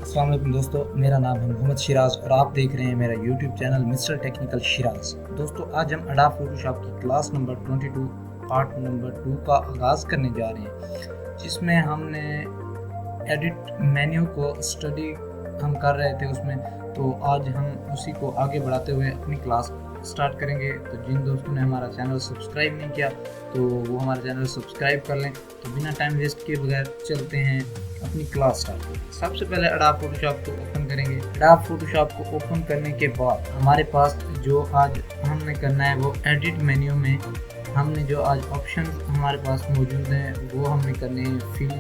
अस्सलाम वालेकुम दोस्तों, मेरा नाम है मोहम्मद शिराज और आप देख रहे हैं मेरा YouTube channel mister technical Siraj. दोस्तों, आज हम अडोब फोटोशॉप की क्लास नंबर 22 पार्ट नंबर 2 का आगाज़ करने जा रहे हैं, जिसमें हमने एडिट मेन्यू को स्टडी हम कर रहे थे उसमें। तो आज हम उसी को आगे बढ़ाते हुए अपनी क्लास स्टार्ट करेंगे। तो जिन दोस्तों ने हमारा चैनल सब्सक्राइब नहीं किया तो वो हमारा चैनल सब्सक्राइब कर लें। तो बिना टाइम वेस्ट किए बगैर चलते हैं अपनी क्लास स्टार्ट करेंगे। सबसे पहले अडोब फोटोशॉप को ओपन करेंगे। अडोब फोटोशॉप को ओपन करने के बाद हमारे पास जो आज हमने करना है वो एडिट मेन्यू में हमने जो आज ऑप्शन हमारे पास मौजूद हैं वो हमने करने हैं फिल,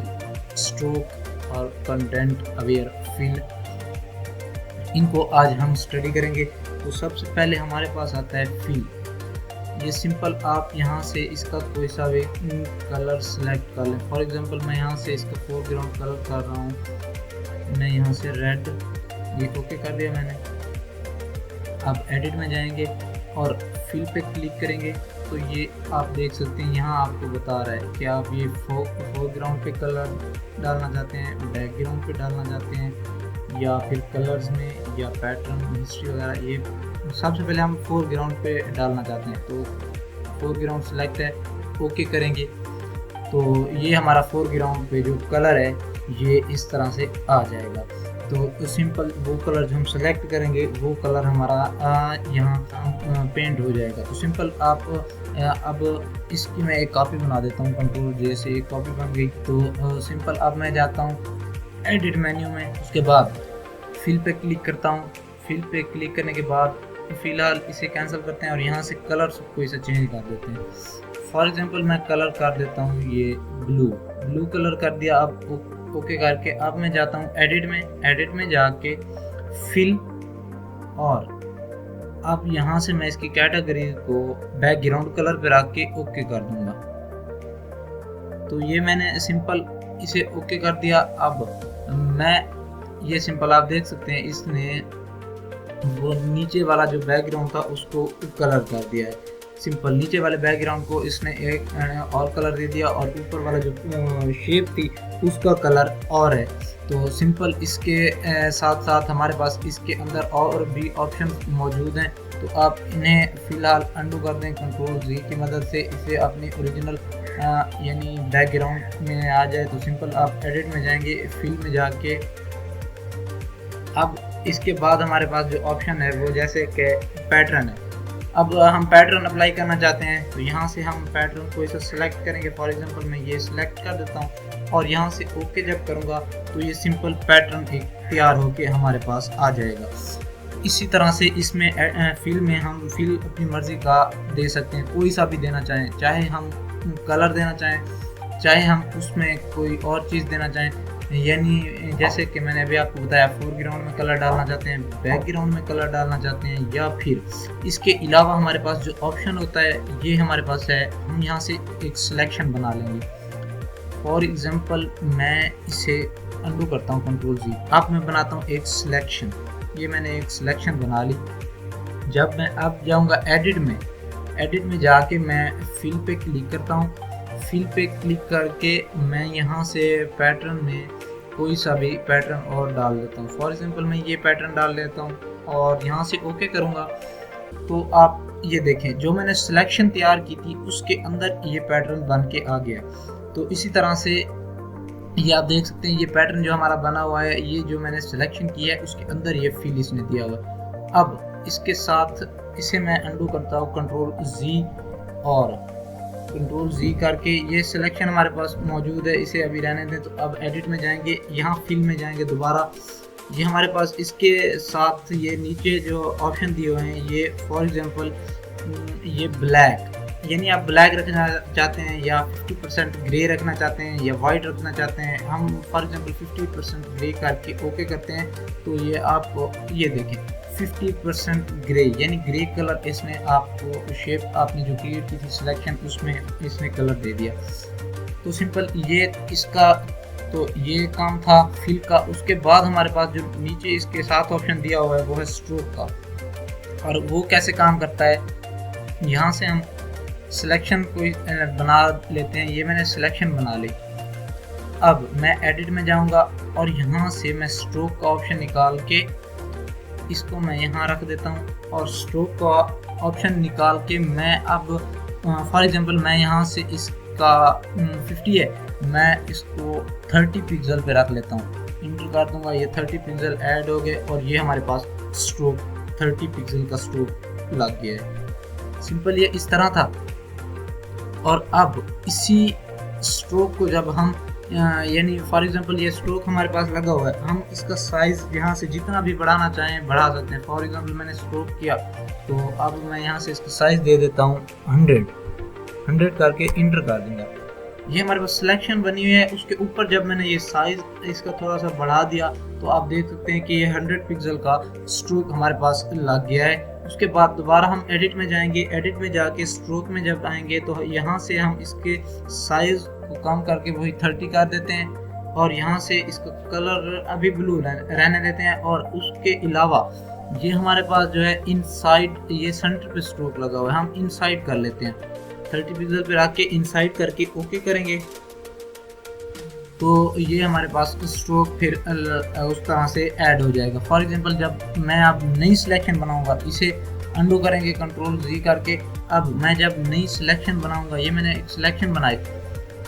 स्ट्रोक और कंटेंट अवेयर फिल। इनको आज हम स्टडी करेंगे। तो सबसे पहले हमारे पास आता है फिल। ये सिंपल आप यहाँ से इसका कोई सा भी कलर सेलेक्ट कर लें। फॉर एग्जांपल मैं यहाँ से इसका फोरग्राउंड कलर कर रहा हूँ, मैं यहाँ से रेड, ये ओके कर दिया मैंने। अब एडिट में जाएंगे और फिल पे क्लिक करेंगे तो ये आप देख सकते हैं यहाँ आपको बता रहा है कि आप ये फोरग्राउंड पे कलर डालना चाहते हैं, बैकग्राउंड पे डालना चाहते हैं या फिर कलर्स में या पैटर्न हिस्ट्री वगैरह। ये सबसे पहले हम फोरग्राउंड पे डालना चाहते हैं तो फोरग्राउंड सेलेक्ट है, ओके करेंगे तो ये हमारा फोरग्राउंड पे जो कलर है ये इस तरह से आ जाएगा। तो सिंपल वो कलर जो हम सेलेक्ट करेंगे वो कलर हमारा यहाँ पेंट हो जाएगा। तो सिंपल आप अब इसकी मैं एक कॉपी बना देता हूँ, कंट्रोल जे से एक कॉपी बन गई। तो सिंपल अब मैं जाता हूँ एडिट मेन्यू में, उसके बाद फिल पे क्लिक करता हूँ। फिल पे क्लिक करने के बाद फ़िलहाल इसे कैंसिल करते हैं और यहाँ से कलर कोई सा चेंज कर देते हैं। फॉर एग्जांपल मैं कलर कर देता हूँ ये ब्लू कलर कर दिया। अब ओके करके अब मैं जाता हूँ एडिट में जाके फिल और अब यहाँ से मैं इसकी कैटेगरी को बैकग्राउंड कलर पे रख के ओके कर दूंगा। तो ये मैंने सिंपल इसे ओके कर दिया। अब मैं ये सिंपल आप देख सकते हैं इसने वो नीचे वाला जो बैकग्राउंड था उसको कलर कर दिया है। सिंपल नीचे वाले बैकग्राउंड को इसने एक और कलर दे दिया और ऊपर वाला जो शेप थी उसका कलर और है। तो सिंपल इसके साथ साथ हमारे पास इसके अंदर और भी ऑप्शन मौजूद हैं। तो आप इन्हें फ़िलहाल अंडू कर दें कंट्रोल जी की मदद से, इसे अपनी ओरिजिनल यानी बैकग्राउंड में आ जाए। तो सिंपल आप एडिट में जाएंगे, फिल में जाके अब इसके बाद हमारे पास जो ऑप्शन है वो जैसे कि पैटर्न है। अब हम पैटर्न अप्लाई करना चाहते हैं तो यहाँ से हम पैटर्न को इसे सेलेक्ट करेंगे। फॉर एग्जांपल मैं ये सिलेक्ट कर देता हूँ और यहाँ से ओके जब करूँगा तो ये सिंपल पैटर्न एक तैयार होके हमारे पास आ जाएगा। इसी तरह से इसमें फिल में हम फिल अपनी मर्ज़ी का दे सकते हैं, कोई सा भी देना चाहें, चाहे हम कलर देना चाहें, चाहे हम उसमें कोई और चीज़ देना चाहें। यानी जैसे कि मैंने अभी आपको बताया फोरग्राउंड में कलर डालना चाहते हैं, बैकग्राउंड में कलर डालना चाहते हैं, या फिर इसके अलावा हमारे पास जो ऑप्शन होता है ये हमारे पास है। हम यहाँ से एक सिलेक्शन बना लेंगे। फॉर एग्जांपल मैं इसे अंडू करता हूँ कंट्रोल जी। अब मैं बनाता हूँ एक सिलेक्शन। ये मैंने एक सिलेक्शन बना ली। जब मैं अब जाऊँगा एडिट में जाके मैं फिल पे क्लिक करता हूँ। फिल पे क्लिक करके मैं यहाँ से पैटर्न में कोई सा भी पैटर्न और डाल देता हूँ। फॉर एग्जांपल मैं ये पैटर्न डाल देता हूँ और यहाँ से ओके करूँगा तो आप ये देखें जो मैंने सिलेक्शन तैयार की थी उसके अंदर ये पैटर्न बन के आ गया। तो इसी तरह से ये आप देख सकते हैं ये पैटर्न जो हमारा बना हुआ है, ये जो मैंने सिलेक्शन किया है उसके अंदर ये फिल इसने दिया हुआ है। अब इसके साथ इसे मैं अंडू करता हूँ कंट्रोल जी और कंट्रोल जी करके ये सिलेक्शन हमारे पास मौजूद है, इसे अभी रहने दें। तो अब एडिट में जाएंगे, यहाँ फिल में जाएंगे दोबारा। ये हमारे पास इसके साथ ये नीचे जो ऑप्शन दिए हुए हैं ये फॉर एग्जांपल ये ब्लैक, यानी आप ब्लैक रखना चाहते हैं या 50% ग्रे रखना चाहते हैं या वाइट रखना चाहते हैं। हम फॉर एग्जांपल 50% ग्रे करके ओके करते हैं तो ये आपको ये देखें 50% ग्रे यानी ग्रे कलर इसने आपको शेप आपने जो क्रिएट की थी सिलेक्शन उसमें इसने कलर दे दिया। तो सिंपल ये इसका तो ये काम था फिल का। उसके बाद हमारे पास जो नीचे इसके साथ ऑप्शन दिया हुआ है वो है स्ट्रोक का। और वो कैसे काम करता है, यहाँ से हम सिलेक्शन कोई बना लेते हैं। ये मैंने सिलेक्शन बना ली। अब मैं एडिट में जाऊंगा और यहाँ से मैं स्ट्रोक का ऑप्शन निकाल के इसको मैं यहाँ रख देता हूँ और स्ट्रोक का ऑप्शन निकाल के मैं अब फॉर एग्जांपल मैं यहाँ से इसका 50 है, मैं इसको 30 पिक्सल पे रख लेता हूँ। इंटर कर दूंगा, ये 30 पिक्सल ऐड हो गए और ये हमारे पास स्ट्रोक 30 पिक्सल का स्ट्रोक लग गया है। सिंपल ये इस तरह था। और अब इसी स्ट्रोक को जब हम यानी फॉर एग्जांपल ये स्ट्रोक हमारे पास लगा हुआ है, हम इसका साइज यहाँ से जितना भी बढ़ाना चाहें बढ़ा सकते हैं। फॉर एग्जांपल मैंने स्ट्रोक किया तो अब मैं यहाँ से इसका साइज दे देता हूँ 100 करके इंटर कर दूंगा। ये हमारे पास सिलेक्शन बनी हुई है। उसके ऊपर जब मैंने ये साइज इसका थोड़ा सा बढ़ा दिया तो आप देख सकते हैं कि ये 100 पिक्सल का स्ट्रोक हमारे पास लग गया है। उसके बाद दोबारा हम एडिट में जाएंगे, एडिट में जाके स्ट्रोक में जब आएंगे तो यहाँ से हम इसके साइज को कम करके वही 30 कर देते हैं और यहाँ से इसका कलर अभी ब्लू रहने देते हैं। और उसके अलावा ये हमारे पास जो है इनसाइड, ये सेंटर पे स्ट्रोक लगा हुआ है, हम इनसाइड कर लेते हैं। 30 पिक्सल पे रख के इनसाइड करके ओके करेंगे तो ये हमारे पास स्ट्रोक फिर उस तरह से ऐड हो जाएगा। फॉर एग्जांपल जब मैं अब नई सिलेक्शन बनाऊंगा, इसे अंडू करेंगे कंट्रोल जी करके। अब मैं जब नई सिलेक्शन बनाऊंगा, ये मैंने एक सिलेक्शन बनाई,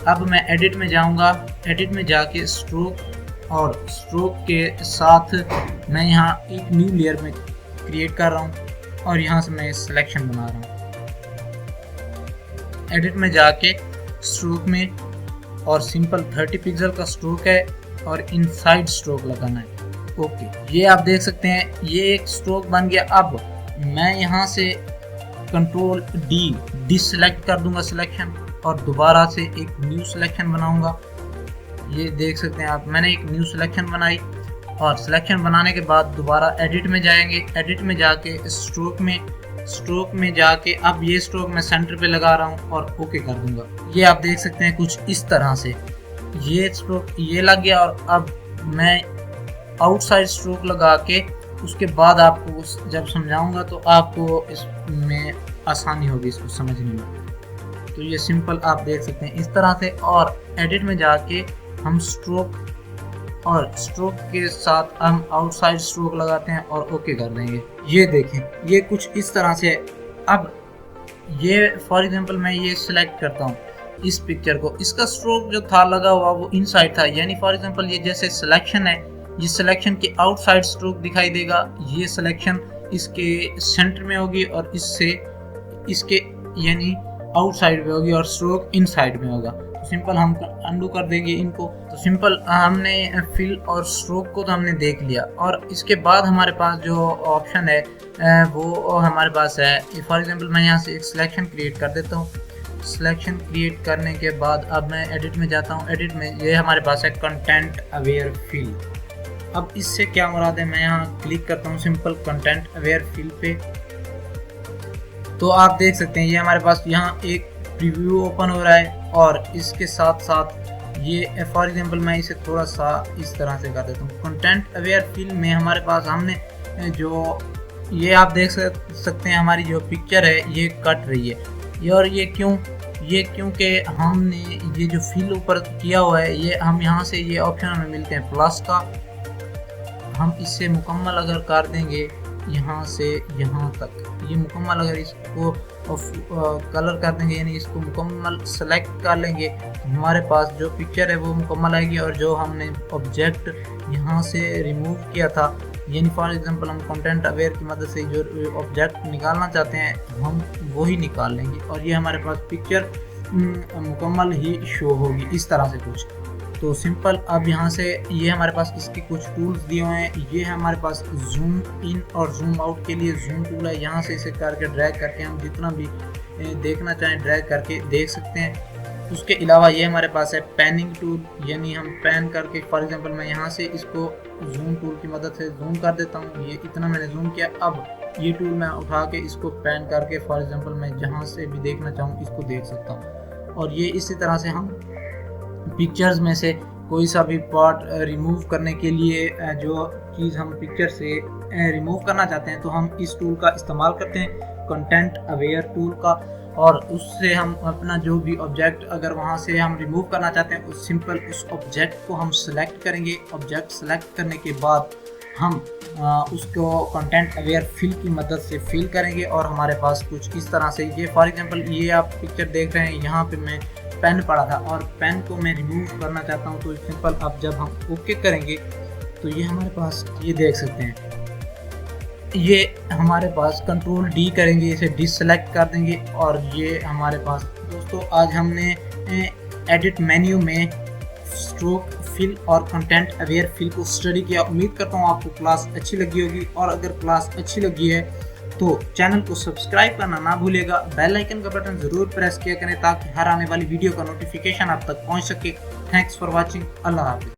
अब मैं एडिट में जाऊंगा, एडिट में जाके स्ट्रोक और स्ट्रोक के साथ मैं यहाँ एक न्यू लेयर में क्रिएट कर रहा हूँ और यहाँ से मैं सिलेक्शन बना रहा हूँ। एडिट में जाके स्ट्रोक में और सिंपल 30 पिक्सल का स्ट्रोक है और इनसाइड स्ट्रोक लगाना है। ओके, ये आप देख सकते हैं ये एक स्ट्रोक बन गया। अब मैं यहाँ से कंट्रोल डी डिसलेक्ट कर दूंगा सिलेक्शन और दोबारा से एक न्यू सिलेक्शन बनाऊंगा। ये देख सकते हैं आप, मैंने एक न्यू सिलेक्शन बनाई और सिलेक्शन बनाने के बाद दोबारा एडिट में जाएंगे, एडिट में जाके स्ट्रोक में जाके अब ये स्ट्रोक मैं सेंटर पे लगा रहा हूँ और ओके कर दूंगा। ये आप देख सकते हैं कुछ इस तरह से ये स्ट्रोक ये लग गया। और अब मैं आउटसाइड स्ट्रोक लगा के उसके बाद आपको जब समझाऊंगा तो आपको इसमें आसानी होगी इसको समझने में। तो ये सिंपल आप देख सकते हैं इस तरह से। और एडिट में जाके हम स्ट्रोक और स्ट्रोक के साथ हम आउटसाइड स्ट्रोक लगाते हैं और ओके कर देंगे। ये देखें ये कुछ इस तरह से। अब ये फॉर एग्जांपल मैं ये सिलेक्ट करता हूँ इस पिक्चर को, इसका स्ट्रोक जो था लगा हुआ वो इनसाइड था, यानी फॉर एग्जांपल ये जैसे सिलेक्शन है, ये सिलेक्शन के आउटसाइड स्ट्रोक दिखाई देगा, ये सिलेक्शन इसके सेंटर में होगी और इससे इसके यानी आउटसाइड में होगी और स्ट्रोक इनसाइड में होगा। तो सिंपल हम अंडू कर देंगे इनको। तो सिंपल हमने फिल और स्ट्रोक को तो हमने देख लिया और इसके बाद हमारे पास जो ऑप्शन है वो हमारे पास है। फॉर एग्जांपल मैं यहाँ से एक सिलेक्शन क्रिएट कर देता हूँ। सिलेक्शन क्रिएट करने के बाद अब मैं एडिट में जाता हूँ। एडिट में ये हमारे पास है कंटेंट अवेयर फिल। अब इससे क्या मुराद है, मैं यहाँ क्लिक करता हूँ सिंपल कंटेंट अवेयर फिल पे। तो आप देख सकते हैं ये हमारे पास यहाँ एक प्रीव्यू ओपन हो रहा है और इसके साथ साथ ये फॉर एग्जांपल मैं इसे थोड़ा सा इस तरह से कर देता हूँ। कंटेंट अवेयर फिल में हमारे पास हमने जो ये आप देख सकते हैं हमारी जो पिक्चर है ये कट रही है। और ये क्योंकि हमने ये जो फिल ऊपर किया हुआ है ये हम यहाँ से ये ऑप्शन हमें मिलते हैं प्लस का, हम इससे मुकम्मल अगर कर देंगे यहाँ से यहाँ तक, ये मुकम्मल अगर इसको कलर कर देंगे यानी इसको मुकम्मल सेलेक्ट कर लेंगे, हमारे पास जो पिक्चर है वो मुकम्मल आएगी। और जो हमने ऑब्जेक्ट यहाँ से रिमूव किया था यानी फॉर एग्जांपल हम कंटेंट अवेयर की मदद से जो ऑब्जेक्ट निकालना चाहते हैं हम वही निकाल लेंगे और ये हमारे पास पिक्चर मुकम्मल ही शो होगी इस तरह से कुछ। तो सिंपल अब यहाँ से ये हमारे पास इसके कुछ टूल्स दिए हुए हैं। ये है हमारे पास जूम इन और जूम आउट के लिए जूम टूल है, यहाँ से इसे करके ड्रैग करके हम जितना भी देखना चाहें ड्रैग करके देख सकते हैं। उसके अलावा ये हमारे पास है पैनिंग टूल, यानी हम पैन करके फॉर एग्जांपल मैं यहाँ से इसको जूम टूल की मदद से जूम कर देता हूँ। ये इतना मैंने जूम किया। अब ये टूल मैं उठा के इसको पैन करके फॉर एग्जांपल मैं जहाँ से भी देखना चाहूँ इसको देख सकता हूँ। और ये इसी तरह से हम पिक्चर्स में से कोई सा भी पार्ट रिमूव करने के लिए जो चीज़ हम पिक्चर से रिमूव करना चाहते हैं तो हम इस टूल का इस्तेमाल करते हैं, कंटेंट अवेयर टूल का। और उससे हम अपना जो भी ऑब्जेक्ट अगर वहाँ से हम रिमूव करना चाहते हैं उस सिंपल उस ऑब्जेक्ट को हम सिलेक्ट करेंगे। ऑब्जेक्ट सेलेक्ट करने के बाद हम उसको कंटेंट अवेयर फिल की मदद से फिल करेंगे और हमारे पास कुछ इस तरह से ये फॉर एग्जांपल ये आप पिक्चर देख रहे हैं, यहाँ पे मैं पेन पड़ा था और पेन को मैं रिमूव करना चाहता हूँ। तो सिंपल अब जब हम ओके करेंगे तो ये हमारे पास ये देख सकते हैं, ये हमारे पास कंट्रोल डी करेंगे, इसे डिससेलेक्ट कर देंगे और ये हमारे पास दोस्तों आज हमने एडिट मेन्यू में स्ट्रोक फिल और कंटेंट अवेयर फिल को स्टडी किया। उम्मीद करता हूँ आपको क्लास अच्छी लगी होगी और अगर क्लास अच्छी लगी है तो चैनल को सब्सक्राइब करना ना भूलेगा, बेल आइकन का बटन ज़रूर प्रेस किया करें ताकि हर आने वाली वीडियो का नोटिफिकेशन आप तक पहुँच सके। Thanks for watching. अल्लाह हाफिज़।